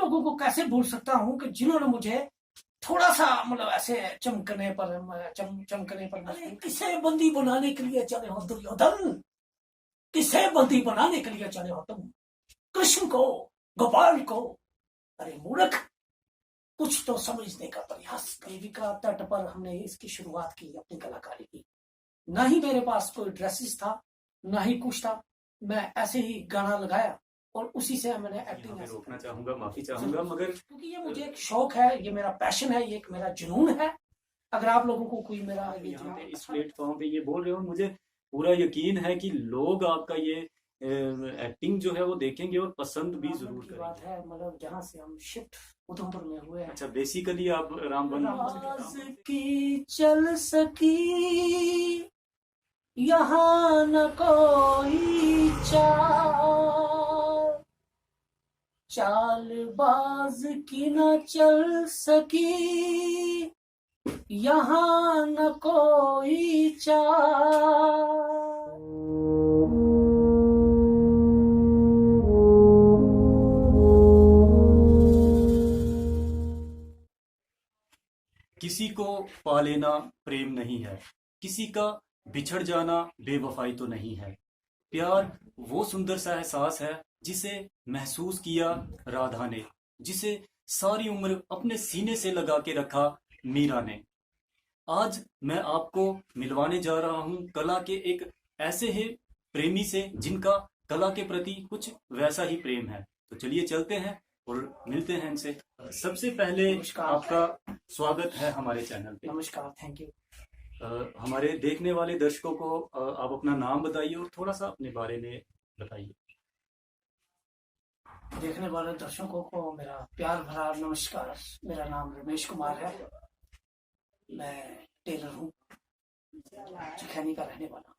लोगों को कैसे भूल सकता हूँ कि जिन्होंने मुझे थोड़ा सा मतलब ऐसे चमकने पर अरे किसे बंदी बनाने के लिए चले हो दुर्योधन, किसे बंदी बनाने के लिए चले हो तुम, कृष्ण को, गोपाल को? अरे मूर्ख, कुछ तो समझने का प्रयास। देवी का तट पर हमने इसकी शुरुआत की, अपनी कलाकारी की। ना ही मेरे पास कोई ड्रेसेस था, ना ही कुछ था। मैं ऐसे ही गाना लगाया और उसी से मैंने एक्टिंग। रोकना चाहूंगा, माफी चाहूंगा, मगर क्योंकि ये मुझे एक शौक है, ये मेरा पैशन है, ये एक मेरा जुनून है। अगर आप लोगों को कोई मेरा यहाँ पे इस प्लेटफॉर्म पे ये बोल रहे हो, मुझे पूरा यकीन है कि लोग आपका ये एक्टिंग जो है वो देखेंगे और पसंद भी जरूर करेंगे। बात है, मतलब जहाँ से हम शिफ्ट उधमपुर में हुए हैं। अच्छा, बेसिकली आप रामबन की चल सकी यहाँ न कोई चालबाज की न चल सकी यहाँ न कोई किसी को पा लेना प्रेम नहीं है, किसी का बिछड़ जाना बेवफाई तो नहीं है। प्यार वो सुंदर सा एहसास है जिसे महसूस किया राधा ने, जिसे सारी उम्र अपने सीने से लगा के रखा मीरा ने। आज मैं आपको मिलवाने जा रहा हूं कला के एक ऐसे ही प्रेमी से जिनका कला के प्रति कुछ वैसा ही प्रेम है। तो चलिए चलते हैं और मिलते हैं इनसे। सबसे पहले आपका स्वागत है हमारे चैनल पे। नमस्कार, थैंक यू। हमारे देखने वाले दर्शकों को आप अपना नाम बताइए और थोड़ा सा अपने बारे में बताइए। देखने वाले दर्शकों को मेरा प्यार भरा नमस्कार। मेरा नाम रमेश कुमार है, मैं टेलर हूँ, जखैनी का रहने वाला।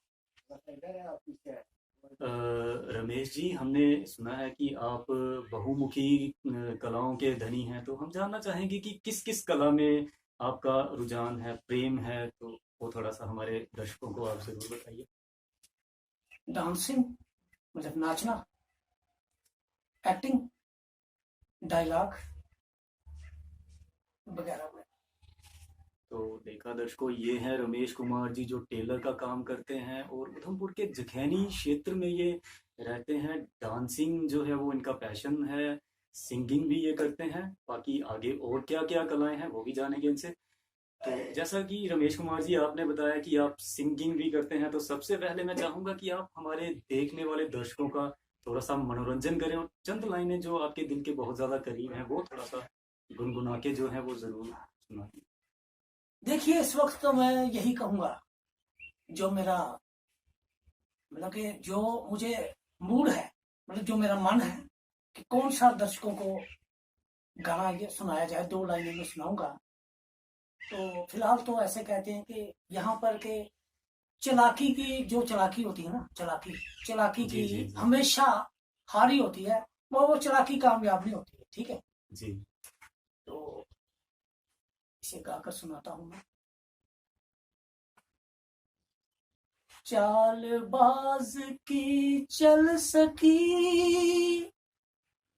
रमेश जी, हमने सुना है कि आप बहुमुखी कलाओं के धनी हैं, तो हम जानना चाहेंगे कि किस किस कला में आपका रुझान है, प्रेम है, तो वो थोड़ा सा हमारे दर्शकों को आप जरूर बताइए। डांसिंग मतलब नाचना, एक्टिंग, डायलॉग वगैरह में। तो देखा दर्शकों, ये हैं रमेश कुमार जी जो टेलर का काम करते हैं और उधमपुर के जखैनी क्षेत्र में ये रहते हैं। डांसिंग जो है वो इनका पैशन है, सिंगिंग भी ये करते हैं। बाकी आगे और क्या क्या कलाएं हैं वो भी जानेंगे इनसे। तो जैसा कि रमेश कुमार जी आपने बताया कि आप सिंगिंग भी करते हैं, तो सबसे पहले मैं चाहूंगा कि आप हमारे देखने वाले दर्शकों का थोड़ा सा मनोरंजन करें और चंद लाइनें जो आपके दिल के बहुत ज्यादा करीब हैं वो थोड़ा सा गुनगुना के जो है वो जरूर सुनाइए। देखिए, इस वक्त तो मैं यही कहूंगा, जो मेरा मतलब कि जो मुझे मूड है, मतलब जो मेरा मन है कि कौन सा दर्शकों को गाना ये सुनाया जाए, 2 लाइनें में सुनाऊंगा। तो फिलहाल तो ऐसे कहते हैं कि यहाँ पर के चालाकी की जो चालाकी होती है ना, चालाकी जी, की जी, जी। हमेशा हारी होती है, वो चालाकी कामयाब नहीं होती है। ठीक है जी। तो इसे गाकर सुनाता हूं मैं। चालबाज की चल सकी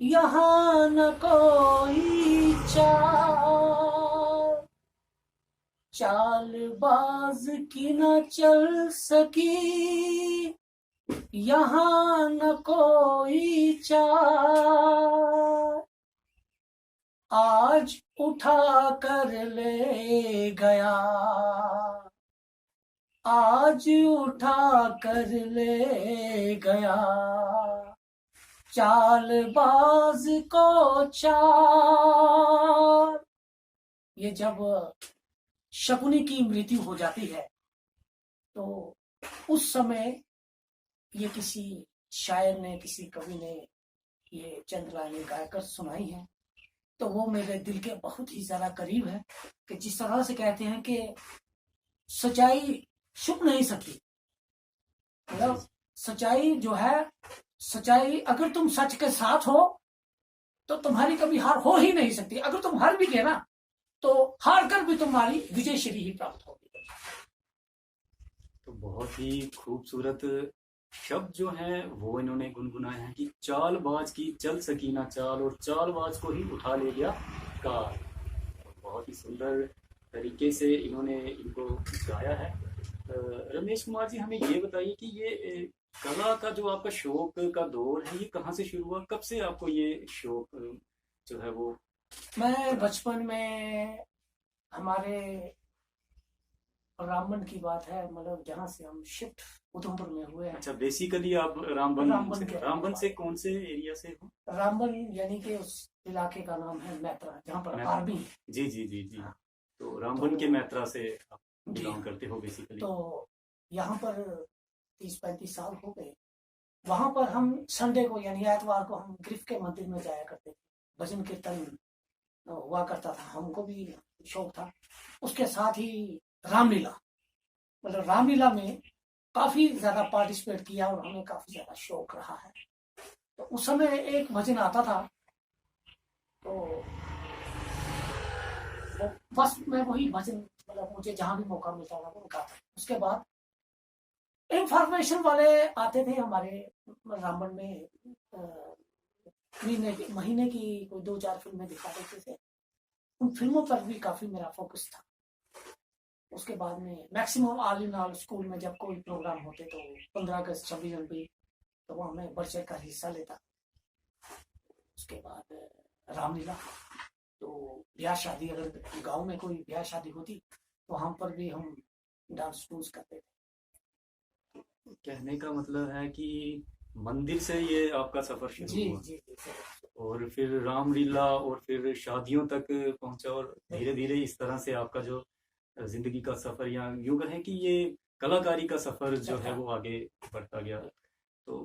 यहाँ न कोई चालबाज की न चल सकी यहाँ न कोई आज उठा कर ले गया, आज उठा कर ले गया चालबाज को ये जब शकुनी की मृत्यु हो जाती है तो उस समय ये किसी शायर ने, किसी कवि ने ये चंद लाइनें गाकर सुनाई है। तो वो मेरे दिल के बहुत ही ज्यादा करीब है कि जिस तरह से कहते हैं कि सच्चाई छुप नहीं सकती। मतलब सच्चाई जो है, सच्चाई अगर तुम सच के साथ हो तो तुम्हारी कभी हार हो ही नहीं सकती। अगर तुम हार भी गए ना तो हार कर भी तुम्हारी विजय श्री ही प्राप्त होगी। तो बहुत ही खूबसूरत शब्द जो हैं वो इन्होंने गुनगुनाए हैं कि चालबाज की चल सकी ना चाल और चालबाज को ही उठा ले गया काल। बहुत ही सुंदर तरीके से इन्होंने इनको गाया है। रमेश कुमार जी, हमें ये बताइए कि ये कला का जो आपका शौक का दौर है, ये कहाँ से शुरू हुआ, कब से आपको ये शौक जो है वो? मैं बचपन में, हमारे रामबन की बात है, मतलब जहाँ से हम शिफ्ट उधमपुर में हुए हैं। अच्छा, बेसिकली आप रामबन रामबन के रामबन से कौन से एरिया से हो? रामबन यानी कि उस इलाके का नाम है मैत्रा, जहाँ पर आर्मी है। जी जी जी जी। हाँ। तो रामबन के मैत्रा से आप जी बिलोंग हाँ। करते हो बेसिकली। तो यहाँ पर 30-35 साल हो गए। वहां पर हम संडे को यानी एतवार को हम ग्रिफ के मंदिर में जाया करते थे। भजन कीर्तन हुआ करता था, हमको भी शौक था। उसके साथ ही रामलीला, मतलब रामलीला में काफी ज्यादा पार्टिसिपेट किया और हमें काफी ज्यादा शौक रहा है। तो उस समय एक भजन आता था, तो वो बस मैं वही भजन, मतलब मुझे जहां भी मौका मिलता था वो गाता। उसके बाद इंफॉर्मेशन वाले आते थे हमारे रामबन में, महीने की कोई 2-4 फिल्में दिखा देते थे। उन फिल्मों पर भी काफी मेरा फोकस था। उसके बाद में maximum all in all school में जब कोई प्रोग्राम होते तो 15 अगस्त 26 जनवरी, तो वहाँ मैं बढ़ चढ़ कर हिस्सा लेता। उसके बाद रामलीला, तो ब्याह शादी, अगर गांव में कोई ब्याह शादी होती तो वहाँ पर भी हम डांस डूंस करते थे। कहने का मतलब है कि मंदिर से ये आपका सफर शुरू जी हुआ जी जी। और फिर रामलीला और फिर शादियों तक पहुंचा और धीरे धीरे इस तरह से आपका जो जिंदगी का सफर, या यूं कहें कि ये कलाकारी का सफर जो है वो आगे बढ़ता गया। तो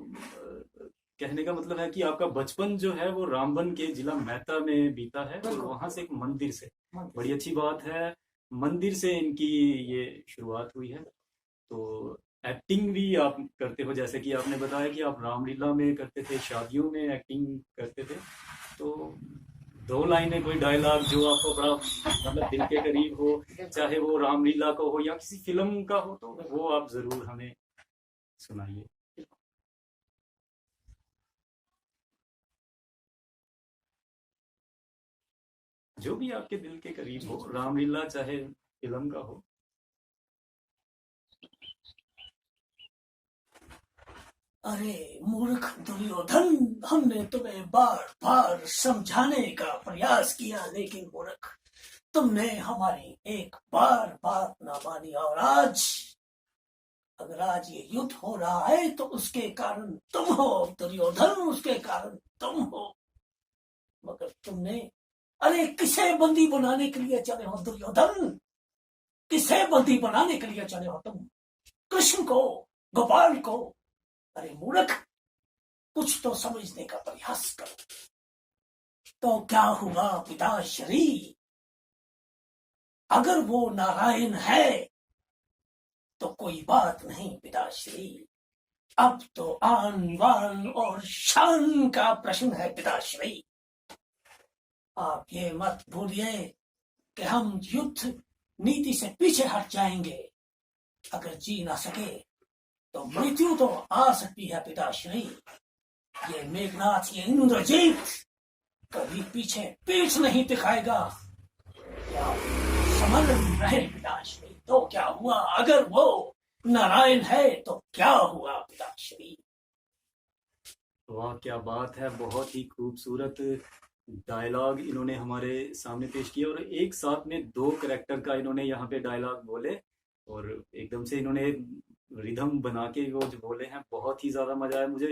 कहने का मतलब है कि आपका बचपन जो है वो रामबन के जिला मेहता में बीता है और वहां से एक मंदिर से, बड़ी अच्छी बात है, मंदिर से इनकी ये शुरुआत हुई है। तो एक्टिंग भी आप करते हो, जैसे कि आपने बताया कि आप रामलीला में करते थे, शादियों में एक्टिंग करते थे। तो 2 लाइनें, कोई डायलॉग जो आपको बड़ा मतलब दिल के करीब हो, चाहे वो रामलीला का हो या किसी फिल्म का हो, तो वो आप जरूर हमें सुनाइए। जो भी आपके दिल के करीब हो, रामलीला चाहे फिल्म का हो। अरे मूर्ख दुर्योधन, हमने तुम्हें बार बार समझाने का प्रयास किया, लेकिन मूर्ख तुमने हमारी एक बार बात ना मानी। और आज, अगर आज ये युद्ध हो रहा है तो उसके कारण तुम हो दुर्योधन, उसके कारण तुम हो। मगर तुमने, अरे किसे बंदी बनाने के लिए चले हो दुर्योधन? किसे बंदी बनाने के लिए चले हो तुम? कृष्ण को, गोपाल को? अरे मूर्ख, कुछ तो समझने का प्रयास करो। तो क्या हुआ पिताश्री, अगर वो नारायण है तो कोई बात नहीं पिताश्री। अब तो आन बान और शान का प्रश्न है पिताश्री। आप ये मत भूलिए कि हम युद्ध नीति से पीछे हट जाएंगे। अगर जी ना सके तो मृत्यु तो आ सकती है पिताश्री। ये मेघनाथ, ये इंद्रजीत कभी पीछे पीठ नहीं दिखाएगा। क्या समझ रहे पिताश्री? तो क्या हुआ अगर वो नारायण है तो क्या हुआ पिताश्री? वाह, क्या बात है, बहुत ही खूबसूरत डायलॉग इन्होंने हमारे सामने पेश किया और एक साथ में 2 कैरेक्टर का इन्होंने यहाँ पे डायलॉग बोले और एकदम से इन्होंने रिदम बना के वो जो बोले हैं, बहुत ही ज्यादा मजा आया मुझे।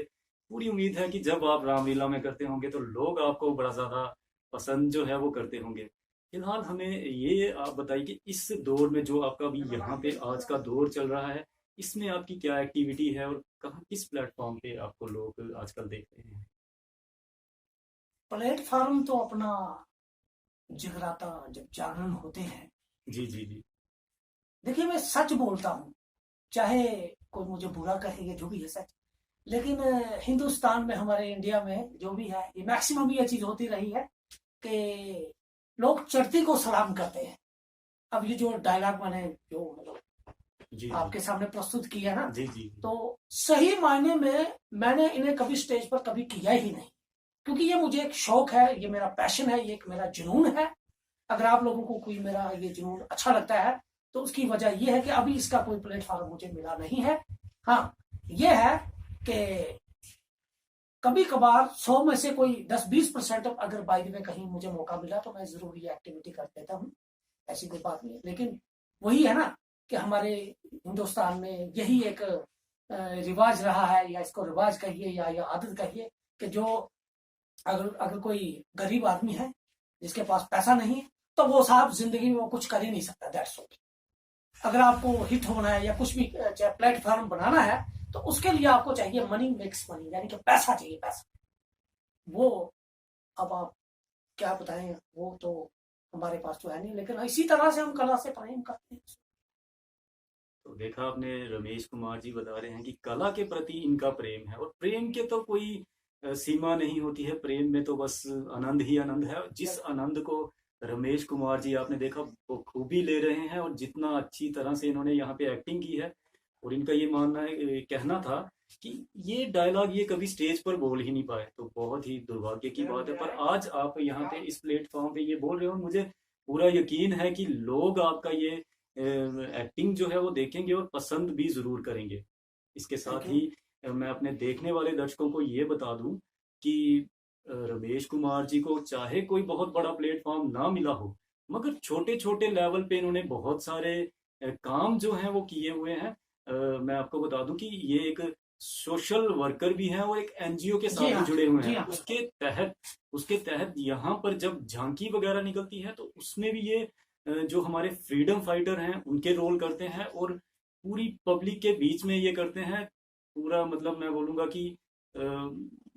पूरी उम्मीद है कि जब आप रामलीला में करते होंगे तो लोग आपको बड़ा ज्यादा पसंद जो है वो करते होंगे। फिलहाल हमें ये आप बताइए कि इस दौर में जो आपका भी यहाँ पे आज का दौर चल रहा है, इसमें आपकी क्या एक्टिविटी है और कहाँ, किस प्लेटफॉर्म पे आपको लोग आजकल देख रहे हैं? प्लेटफॉर्म तो अपना जगराता, जब जागरण होते हैं। जी जी जी। देखिए मैं सच बोलता हूँ, चाहे कोई मुझे बुरा कहे, ये जो भी है सच। लेकिन हिंदुस्तान में, हमारे इंडिया में जो भी है, ये मैक्सिमम ये चीज होती रही है कि लोग चढ़ती को सलाम करते हैं। अब ये जो डायलॉग मैंने जो मतलब जी आपके सामने प्रस्तुत किया ना, जी जी तो सही मायने में मैंने इन्हें कभी स्टेज पर कभी किया ही नहीं, क्योंकि ये मुझे एक शौक है, ये मेरा पैशन है, ये एक मेरा जुनून है। अगर आप लोगों को कोई मेरा ये जुनून अच्छा लगता है तो उसकी वजह यह है कि अभी इसका कोई प्लेटफॉर्म मुझे मिला नहीं है। हाँ, ये है कि कभी कभार 100 में से कोई 10-20% अगर बाई द वे कहीं मुझे मौका मिला तो मैं जरूर ये एक्टिविटी कर देता हूँ, ऐसी कोई बात नहीं है। लेकिन वही है ना कि हमारे हिंदुस्तान में यही एक रिवाज रहा है, या इसको रिवाज कहिए या आदत कहिए, कि जो अगर कोई गरीब आदमी है जिसके पास पैसा नहीं है तो वो साहब जिंदगी में वो कुछ कर ही नहीं सकता, दैट्स ऑल। अगर आपको हिट होना है या कुछ भी चाहे प्लेटफॉर्म बनाना है तो उसके लिए आपको चाहिए मनी मेक्स मनी, यानी कि पैसा चाहिए, पैसा। वो अब आप क्या बताएं, वो तो हमारे पास तो है नहीं, लेकिन इसी तरह से हम कला से प्रेम करते हैं। तो देखा आपने, रमेश कुमार जी बता रहे हैं कि कला के प्रति इनका प्रेम है, और प्रेम के तो कोई सीमा नहीं होती है। प्रेम में तो बस आनंद ही आनंद है। जिस आनंद को रमेश कुमार जी आपने देखा वो खूबी ले रहे हैं, और जितना अच्छी तरह से इन्होंने यहाँ पे एक्टिंग की है। और इनका ये मानना है, कहना था कि ये डायलॉग ये कभी स्टेज पर बोल ही नहीं पाए, तो बहुत ही दुर्भाग्य की बात है। पर आज आप यहाँ पे इस प्लेटफॉर्म पे ये बोल रहे हो, मुझे पूरा यकीन है कि लोग आपका ये एक्टिंग जो है वो देखेंगे और पसंद भी जरूर करेंगे। इसके साथ ही मैं अपने देखने वाले दर्शकों को ये बता दूं कि रमेश कुमार जी को चाहे कोई बहुत बड़ा प्लेटफॉर्म ना मिला हो, मगर छोटे छोटे लेवल पे इन्होंने बहुत सारे काम जो हैं वो किए हुए हैं। मैं आपको बता दूं कि ये एक सोशल वर्कर भी हैं और एक एनजीओ के साथ भी जुड़े हुए हैं। उसके तहत यहाँ पर जब झांकी वगैरह निकलती है तो उसमें भी ये जो हमारे फ्रीडम फाइटर हैं उनके रोल करते हैं, और पूरी पब्लिक के बीच में ये करते हैं। पूरा मतलब मैं बोलूंगा कि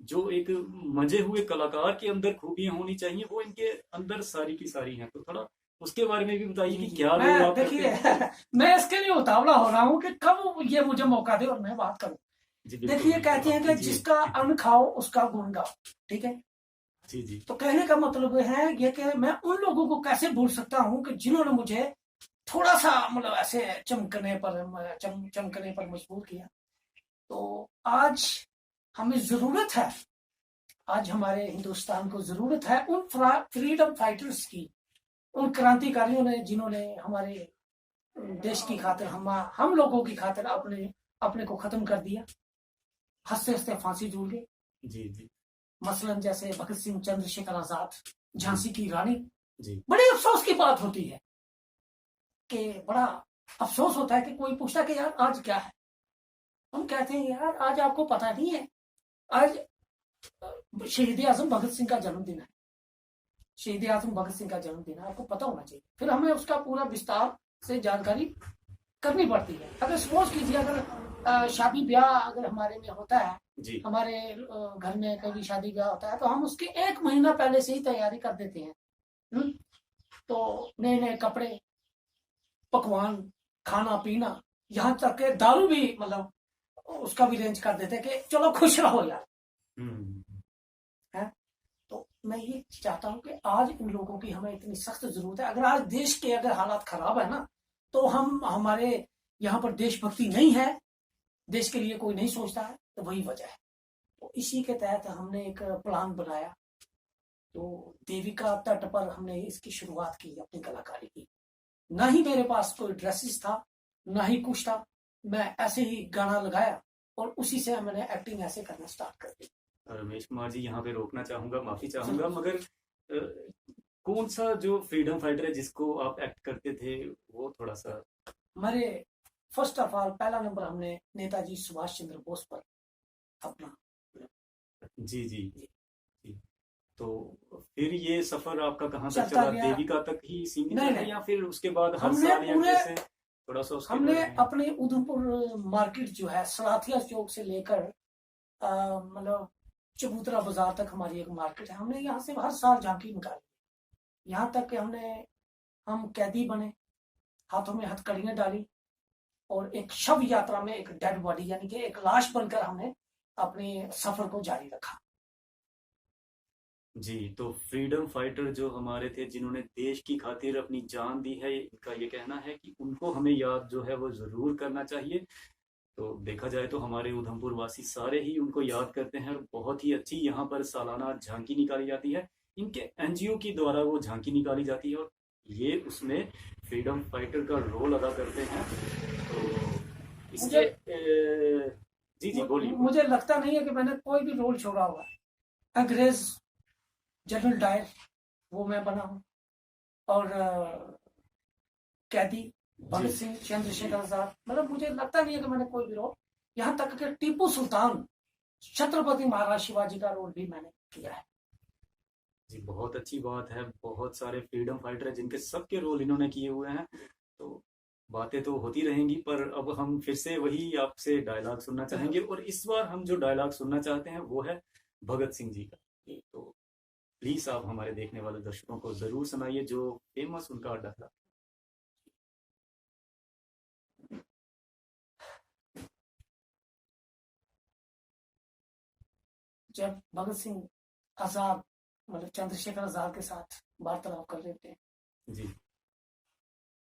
जो एक मजे हुए कलाकार के अंदर खूबियां होनी चाहिए वो इनके अंदर सारी की सारी हैं। तो थोड़ा उसके बारे में भी बताइए कि क्या रोल आप करते हैं। देखिए मैं इसके लिए उतावला हो रहा हूँ कि कब ये मुझे मौका दे और मैं बात करूँ। देखिए कहते हैं कि जिसका अन्न खाओ उसका गुण गाओ, ठीक है जी जी। तो कहने का मतलब है ये कि मैं उन लोगों को कैसे भूल सकता हूँ कि जिन्होंने मुझे थोड़ा सा मतलब ऐसे चमकने पर मजबूर किया। तो आज हमें जरूरत है, आज हमारे हिंदुस्तान को जरूरत है उन फ्रीडम फाइटर्स की, उन क्रांतिकारियों ने जिन्होंने हमारे देश की खातिर हम लोगों की खातिर अपने को खत्म कर दिया, हंसते हंसते फांसी झूल गए। जी जी। मसलन जैसे भगत सिंह, चंद्रशेखर आजाद, झांसी की रानी। जी। बड़े अफसोस की बात होती है कि बड़ा अफसोस होता है कि कोई पूछता कि यार आज क्या है, हम कहते हैं यार आज आपको पता नहीं है, आज शहीद आजम भगत सिंह का जन्मदिन है, शहीद आजम भगत सिंह का जन्मदिन है, आपको पता होना चाहिए। फिर हमें उसका पूरा विस्तार से जानकारी करनी पड़ती है। अगर सपोज कीजिए अगर शादी ब्याह अगर हमारे में होता है, हमारे घर में कभी शादी ब्याह होता है तो हम उसके 1 महीना पहले से ही तैयारी कर देते हैं। तो नए नए कपड़े, पकवान, खाना पीना, यहाँ तक के दारू भी मतलब उसका भी रेंज कर देते हैं कि चलो खुश रहो यार। है तो मैं ये चाहता हूँ कि आज इन लोगों की हमें इतनी सख्त जरूरत है। अगर आज देश के अगर हालात खराब है ना तो हमारे यहाँ पर देशभक्ति नहीं है, देश के लिए कोई नहीं सोचता है, तो वही वजह है। तो इसी के तहत हमने एक प्लान बनाया, तो देविका तट पर हमने इसकी शुरुआत की अपनी कलाकारी की। ना ही मेरे पास कोई ड्रेसेस था, ना ही कुछ था, मैं ऐसे ही गाना लगाया और उसी से मैंने एक्टिंग ऐसे करना स्टार्ट कर दी। रमेश कुमार जी यहाँ पे रोकना चाहूंगा, माफी चाहूंगा, मगर कौन सा जो फ्रीडम फाइटर है जिसको आप एक्ट करते थे वो थोड़ा सा। हमारे फर्स्ट ऑफ ऑल पहला नंबर हमने नेताजी सुभाष चंद्र बोस पर अपना। जी जी जी। तो फिर ये सफर आपका कहाँ तक चला, देविका तक ही सीमित है या फिर उसके बाद हर साल या कैसे, थोड़ा सा उसके हमने अपने उधमपुर मार्केट जो है सलाथिया चौक से लेकर मतलब चबूतरा बाजार तक हमारी एक मार्केट है, हमने यहाँ से हर साल झांकी निकाली। यहाँ तक कि हम कैदी बने, हाथों में हथकड़ियां डाली और एक शव यात्रा में एक डेड बॉडी यानी कि एक लाश बनकर हमने अपने सफर को जारी रखा। जी, तो फ्रीडम फाइटर जो हमारे थे, जिन्होंने देश की खातिर अपनी जान दी है, इनका ये कहना है कि उनको हमें याद जो है वो ज़रूर करना चाहिए। तो देखा जाए तो हमारे उधमपुर वासी सारे ही उनको याद करते हैं और बहुत ही अच्छी यहाँ पर सालाना झांकी निकाली जाती है। इनके एनजीओ के द्वारा वो झांकी निकाली जाती है और ये उसमें फ्रीडम फाइटर का रोल अदा करते हैं। तो मुझे इसके जी जी बोलिए बोलिए। मुझे लगता नहीं है कि मैंने कोई भी रोल छोड़ा हुआ है। अंग्रेज जनरल डायर वो मैं बना हूँ, और कैदी भगत जी सिंह, चंद्रशेखर आजाद, मतलब मुझे लगता नहीं है कि मैंने कोई भी रोल, यहाँ तक कि टीपू सुल्तान, छत्रपति महाराज शिवाजी का रोल भी मैंने किया है। जी, बहुत अच्छी बात है। बहुत सारे फ्रीडम फाइटर हैं जिनके सबके रोल इन्होंने किए हुए हैं। तो बातें तो होती रहेंगी, पर अब हम फिर से वही आपसे डायलॉग सुनना चाहेंगे और इस बार हम जो डायलॉग सुनना चाहते हैं वो है भगत सिंह जी का। तो प्लीज आप हमारे देखने वाले दर्शकों को जरूर सुनाइए जो फेमस उनका डायलॉग। जब भगत सिंह आजाद, मतलब चंद्रशेखर आजाद के साथ वार्तालाप कर रहे थे, जी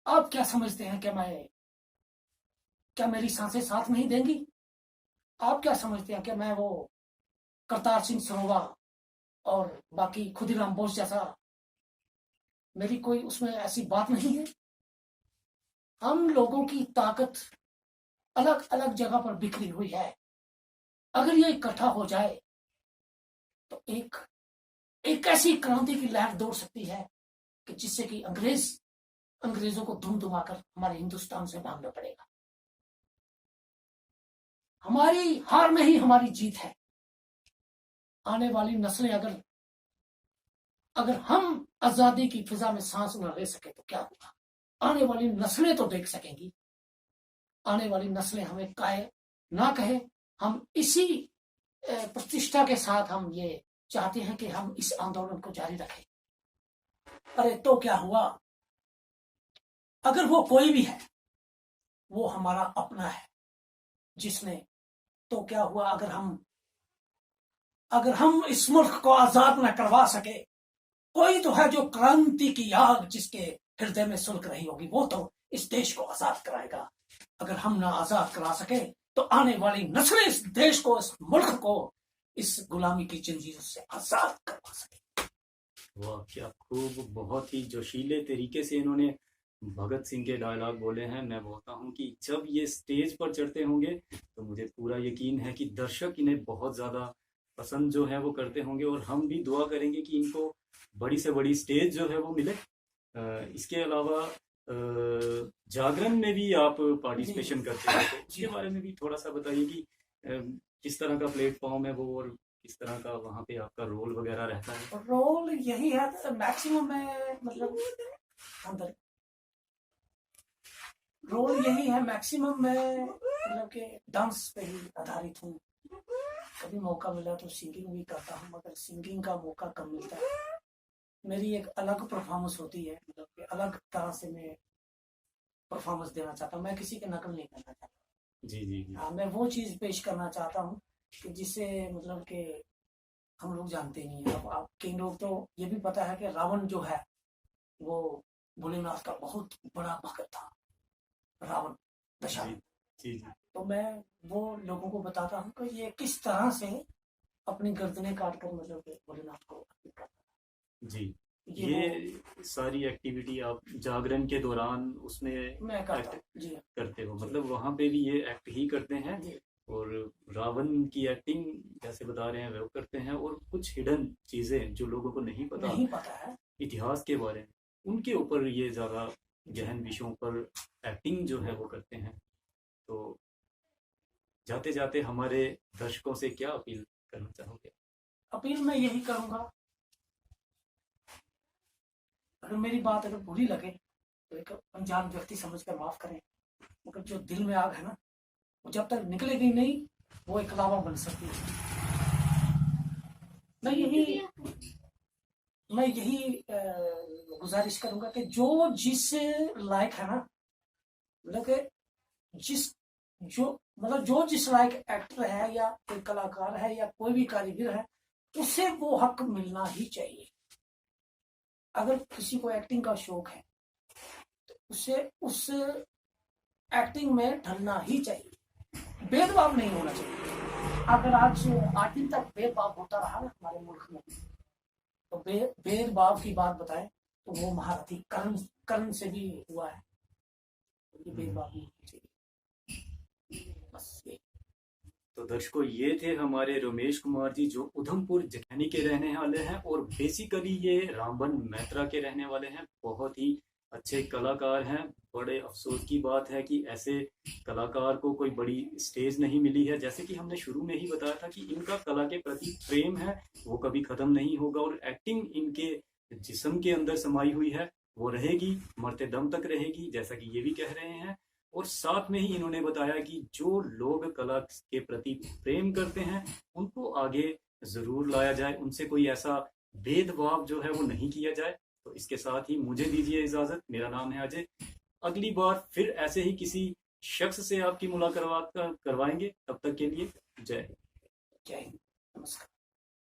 आप क्या समझते हैं कि क्या मेरी सांसें साथ नहीं देंगी? आप क्या समझते हैं कि मैं वो करतार सिंह सरोवा और बाकी खुदीराम बोस जैसा, मेरी कोई उसमें ऐसी बात नहीं है? हम लोगों की ताकत अलग अलग जगह पर बिखरी हुई है। अगर ये इकट्ठा हो जाए तो एक एक ऐसी क्रांति की लहर दौड़ सकती है कि जिससे कि अंग्रेजों को धुम धुमाकर हमारे हिंदुस्तान से भागना पड़ेगा। हमारी हार में ही हमारी जीत है। आने वाली नस्लें अगर अगर हम आजादी की फिजा में सांस न ले सके तो क्या होगा? आने वाली नस्लें तो देख सकेंगी। आने वाली नस्लें हमें कहे ना कहे, हम इसी प्रतिष्ठा के साथ हम ये चाहते हैं कि हम इस आंदोलन को जारी रखें। अरे तो क्या हुआ? अगर वो कोई भी है, वो हमारा अपना है जिसने, तो क्या हुआ अगर हम इस मुल्क को आजाद न करवा सके? कोई तो है जो क्रांति की आग जिसके हृदय में सुलग रही होगी, वो तो इस देश को आजाद कराएगा। अगर हम ना आजाद करा सके तो आने वाली नस्लें इस देश को, इस मुल्क को इस गुलामी की जंजीरों से आजाद करवा सके। वाह, क्या खूब, बहुत ही जोशीले तरीके से इन्होंने भगत सिंह के डायलॉग बोले हैं। मैं बोलता हूँ कि जब ये स्टेज पर चढ़ते होंगे तो मुझे पूरा यकीन है कि दर्शक इन्हें बहुत ज़्यादा पसंद जो है वो करते होंगे और हम भी दुआ करेंगे कि इनको बड़ी से बड़ी स्टेज जो है वो मिले। इसके अलावा जागरण में भी आप पार्टिसिपेशन करते हैं, तो उसके बारे में भी थोड़ा सा बताइए कि किस तरह का प्लेटफॉर्म है वो और किस तरह का वहाँ पे आपका रोल वगैरह रहता है। रोल यही है मैक्सिमम में, मतलब अंदर रोल यही है मैक्सिमम में, मतलब कि डांस पे ही आधारित हूँ। कभी मौका मिला तो सिंगिंग भी करता हूँ, मगर सिंगिंग का मौका कम मिलता है। मेरी एक अलग परफॉर्मेंस होती है, मतलब कि अलग तरह से मैं परफॉर्मेंस देना चाहता हूँ। मैं किसी की नकल नहीं करना चाहता। जी जी जी। हाँ, मैं वो चीज़ पेश करना चाहता हूँ कि जिससे, मतलब कि हम लोग जानते नहीं है। अब आपके लोग तो ये भी पता है कि रावण जो है वो भोलेनाथ का बहुत बड़ा भक्त था, रावण जी दशा। जी जी। तो मैं वो लोगों को बताता हूँ कि ये किस तरह से अपनी गर्दनें काट कर, मतलब कि भोलेनाथ को अर्पित करता जी, है। ये ये सारी एक्टिविटी आप जागरण के दौरान उसमें मैं करता एक्ट हूँ जी। करते हो, जी मतलब वहाँ पे भी ये एक्ट ही करते हैं जी और रावण की एक्टिंग जैसे बता रहे हैं वो करते हैं और कुछ हिडन चीजें जो लोगों को नहीं पता नहीं पता है। इतिहास के बारे में, उनके ऊपर ये ज्यादा गहन विषयों पर एक्टिंग जो है वो करते हैं। तो जाते जाते हमारे दर्शकों से क्या अपील करना चाहोगे? अपील मैं यही करूंगा, अगर मेरी बात अगर बुरी लगे तो एक अनजान व्यक्ति समझकर माफ करें, मगर जो दिल में आग है ना, वो जब तक निकलेगी नहीं वो एक लावा बन सकती है। मैं यही मैं यही गुजारिश करूंगा कि जो जिस लायक है ना, मतलब कि जिस जो मतलब जो जिस लायक एक्टर है या कोई कलाकार है या कोई भी कारीगर है, उसे वो हक मिलना ही चाहिए। अगर किसी को एक्टिंग का शौक है तो उसे उस एक्टिंग में ढलना ही चाहिए, भेदभाव नहीं होना चाहिए। अगर आज दिन तक भेदभाव होता रहा ना हमारे मुल्क में, तो भेदभाव की बात बताएं तो वो महारथी कर्ण से भी हुआ है। ये भेदभाव नहीं होना चाहिए, बस ये। तो दर्शकों, ये थे हमारे रमेश कुमार जी, जो उधमपुर जखैनी के रहने वाले हैं और बेसिकली ये रामबन मैत्रा के रहने वाले हैं। बहुत ही अच्छे कलाकार हैं। बड़े अफसोस की बात है कि ऐसे कलाकार को कोई बड़ी स्टेज नहीं मिली है। जैसे कि हमने शुरू में ही बताया था कि इनका कला के प्रति प्रेम है, वो कभी खत्म नहीं होगा, और एक्टिंग इनके जिस्म के अंदर समाई हुई है, वो रहेगी, मरते दम तक रहेगी, जैसा कि ये भी कह रहे हैं। और साथ में ही इन्होंने बताया कि जो लोग कला के प्रति प्रेम करते हैं उनको आगे जरूर लाया जाए, उनसे कोई ऐसा भेदभाव जो है वो नहीं किया जाए। तो इसके साथ ही मुझे दीजिए इजाजत। मेरा नाम है अजय। अगली बार फिर ऐसे ही किसी शख्स से आपकी मुलाकात करवाएंगे। तब तक के लिए जय हिंद। जय हिंद, नमस्कार।